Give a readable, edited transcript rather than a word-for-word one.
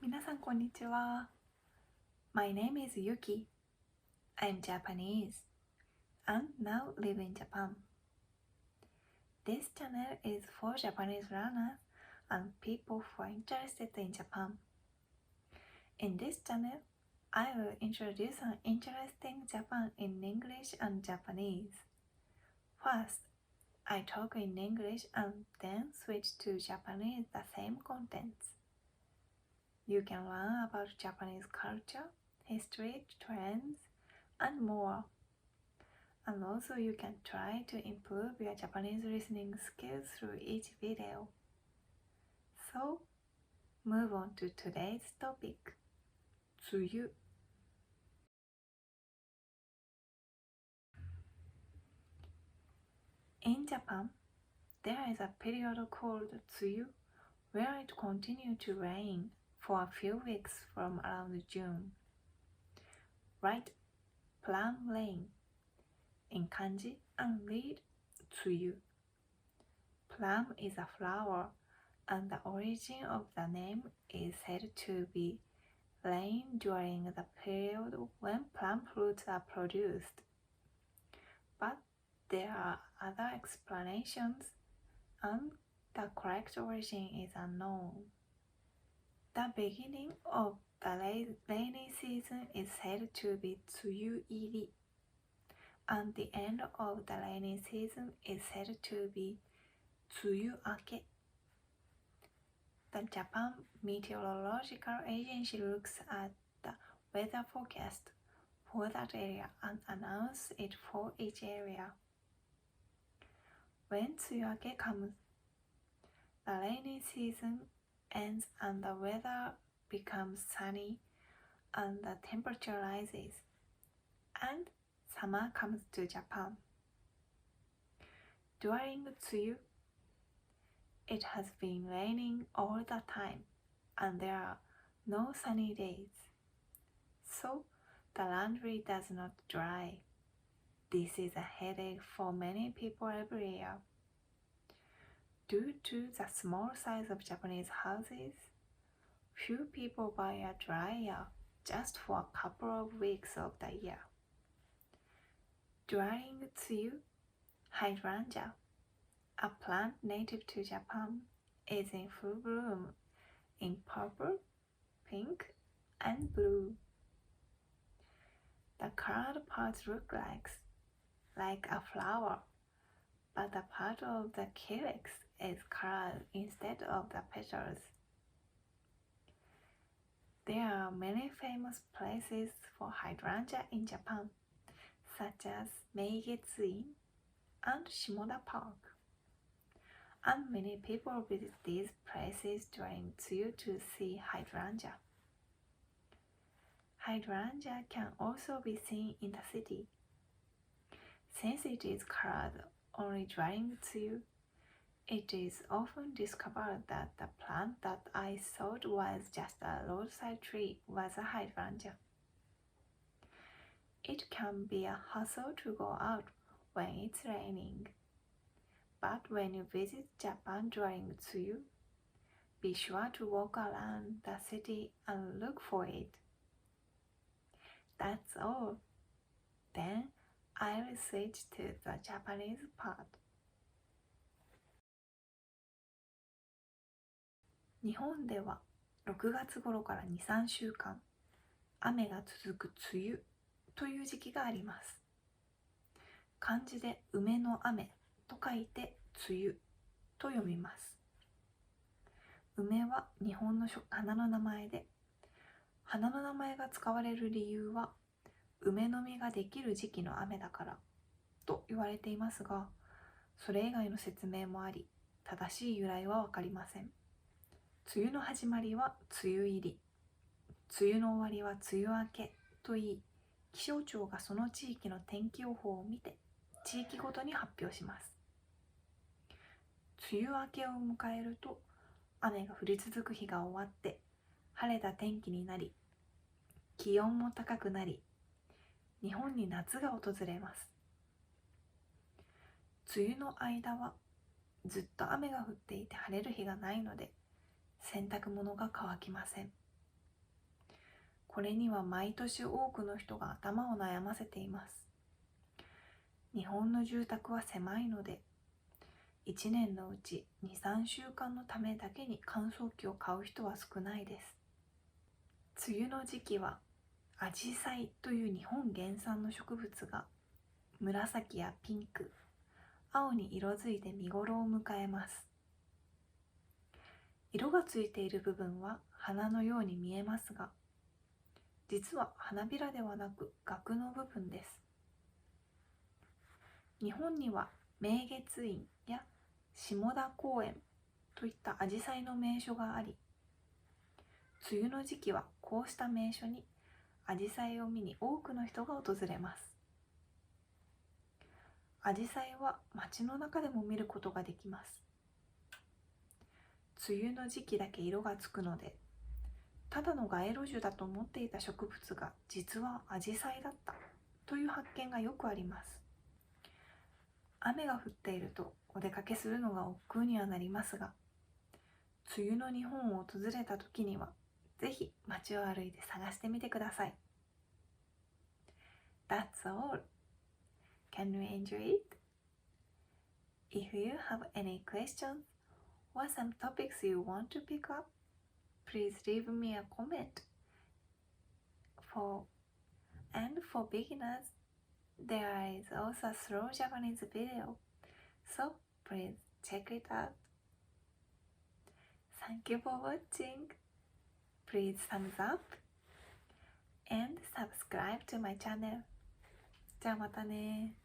皆さんこんにちは。My name is Yuki. I'm Japanese and now live in Japan. This channel is for Japanese learners and people who are interested in Japan. In this channel, I will introduce an interesting Japan in English and Japanese. First, I talk in English and then switch to Japanese the same contents. You can learn about Japanese culture, history, trends, and more. And also you can try to improve your Japanese listening skills through each video. So, move on to today's topic, Tsuyu. In Japan, there is a period called Tsuyu where it continues to rain for a few weeks from around June. Write Plum Rain in Kanji and read Tsuyu. Plum is a flower, and the origin of the name is said to be rain during the period when plum fruits are produced. But there are other explanations, and the correct origin is unknown. The beginning of the rainy season is said to be Tsuyu Iri, and the end of the rainy season is said to be Tsuyu Ake. The Japan Meteorological Agency looks at the weather forecast for that area and announces it for each area. When Tsuyuake comes, the rainy season ends and the weather becomes sunny and the temperature rises, and summer comes to Japan. During Tsuyu, it has been raining all the time and there are no sunny days, so the laundry does not dry. This is a headache for many people every year. Due to the small size of Japanese houses, few people buy a dryer just for a couple of weeks of the year. During Tsuyu, hydrangea, a plant native to Japan, is in full bloom in purple, pink, and blue. The colored parts look like a flower, but the part of the calyx is colored instead of the petals. There are many famous places for hydrangea in Japan, such as Meigetsu-in and Shimoda Park. And many people visit these places during Tsuyu to see hydrangea. Hydrangea can also be seen in the city. Since it is colored only during Tsuyu, it is often discovered that the plant that I thought was just a roadside tree was a hydrangea. It can be a hassle to go out when it's raining. But when you visit Japan during Tsuyu, be sure to walk around the city and look for it. That's all. Then I will switch to the Japanese part. 日本では6月頃から2、3週間、雨が続く梅雨という時期があります。漢字で梅の雨と書いて梅雨と読みます。梅は日本の花の名前で、花の名前が使われる理由は梅の実ができる時期の雨だからと言われていますが、それ以外の説明もあり、正しい由来はわかりません。梅雨の始まりは梅雨入り、梅雨の終わりは梅雨明けといい、気象庁がその地域の天気予報を見て地域ごとに発表します。梅雨明けを迎えると雨が降り続く日が終わって晴れた天気になり、気温も高くなり、日本に夏が訪れます。梅雨の間はずっと雨が降っていて晴れる日がないので洗濯物が乾きません。これには毎年多くの人が頭を悩ませています。日本の住宅は狭いので、1年のうち2、3週間のためだけに乾燥機を買う人は少ないです。梅雨の時期はアジサイという日本原産の植物が紫やピンク、青に色づいて見頃を迎えます。色がついている部分は花のように見えますが、実は花びらではなく萼の部分です。日本には明月院や下田公園といったアジサイの名所があり、梅雨の時期はこうした名所にアジサイを見に多くの人が訪れます。アジサイは街の中でも見ることができます。梅雨の時期だけ色がつくので、ただの街路樹だと思っていた植物が実はアジサイだったという発見がよくあります。雨が降っているとお出かけするのが億劫にはなりますが、梅雨の日本を訪れた時にはぜひ街を歩いて探してみてください。That's all. Can you enjoy it? If you have any questions or some topics you want to pick up, please leave me a comment. For beginners, there is also a slow Japanese video, so please check it out. Thank you for watching. Please thumbs up and subscribe to my channel. じゃあまたね。